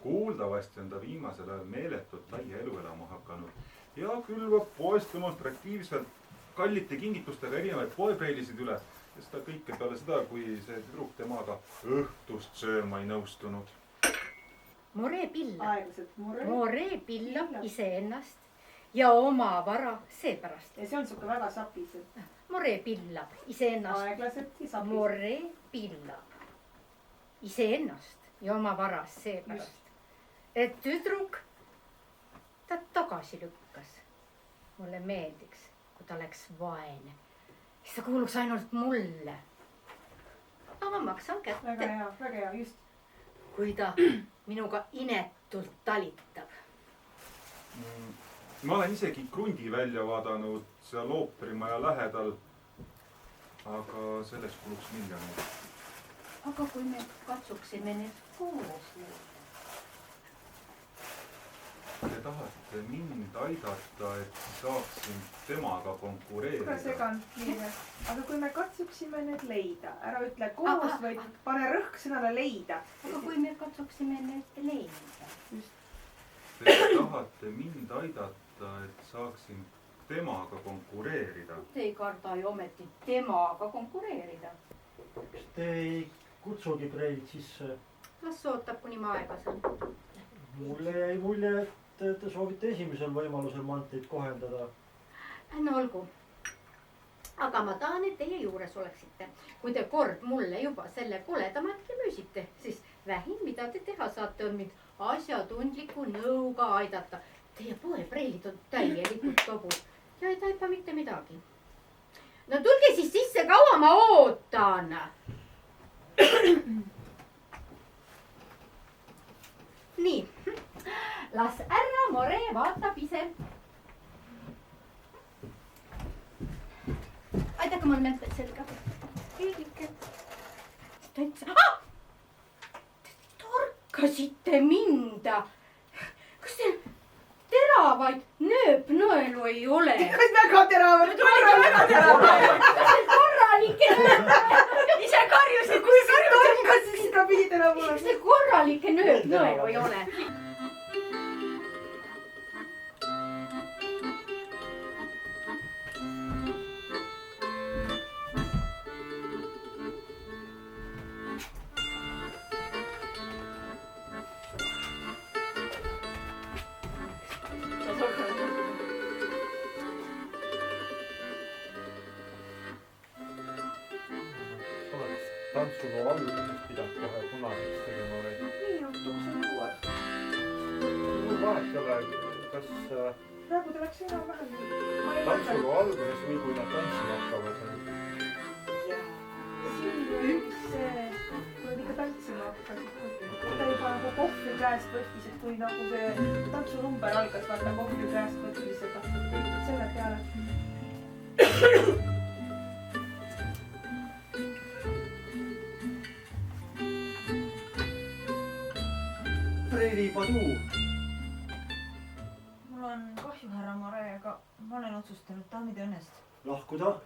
Kuuldavasti on ta viimasel ajal meeletult laia elu elama hakanud ja külvab poest demonstratiivselt kallite kingitustega erinevaid poepreilisid üle. Ja seda kõike peale seda, kui see tüdruk temaga õhtust sööma ei nõustunud. More pillab. Aeglaselt. More pillab iseennast ja oma vara seepärast. Ja see on suke väga sapis. More pillab iseennast. Aeglaselt ja sapis. More pillab iseennast ja oma varas seepärast. Et tüdruk ta tagasi lükkas. Mulle meeldiks, kui ta oleks vaene. Siis ta kuuluks ainult mulle. Aga ma maksan kätte. Väga hea, just. Kui ta minuga inetult talitab. Ma olen isegi krundi välja vaadanud seal ooperimaja lähedal. Aga selleks kuluks miljoneid. Aga kui me katsuksime need koos leida. Te tahate mind aidata, et saaksin temaga konkureerida. Kuule segan, Liive. Aga kui me katsuksime need leida, ära ütle koos, vaid pane rõhk sõnale leida. Aga kui me katsuksime need leida. Te tahate mind aidata, et saaksin temaga konkureerida. Te ei karda ju ometi temaga konkureerida. Kas te ei kutsugi Preilit sisse? Las ootab, kuni ma aega saan. Mulle jäi mulje, et te soovite esimesel võimalusel manteid kohendada. No olgu. Aga ma tahan, et teie juures oleksite. Kui te kord mulle juba selle koledamatki müüsite, siis vähin, mida te teha saate, on mind asjatundliku nõuga aidata. Teie poepreilid on täielikult tobud ja ei taipa mitte midagi. No tulge siis sisse, kaua ma ootan. Nii, las ära More vaatab ise. Aidake mul meeled selga. Keelike. Te torkasite minda. Kas te teravaid nööpnõelu ei ole? Kas väga teravad? Väga teravad. Korralikke nööpnõelu. Ise karjusid. Kui sa torkasid, seda pidid enam olema. Kas te korralikke nööpnõelu ei ole? Tantsulu alguses pidanud kohe punaseks tegema või? Nii juhtuks on uued. Mul vahet ei ole, kas Praegu ta läks enam vähem. tantsulu alguses või kui nad tantsima hakkavad. Siin üks see, kui nad ikka tantsima hakkasid. Ta juba nagu kohvi käest võttis, et kui nagu see tantsulumber algas, vaata kohvi käest võttis, et kõik selle peale. Preili Padu! Mul on kahju, härra More, aga ma olen otsustanud daamide õnnest. Lahkuda?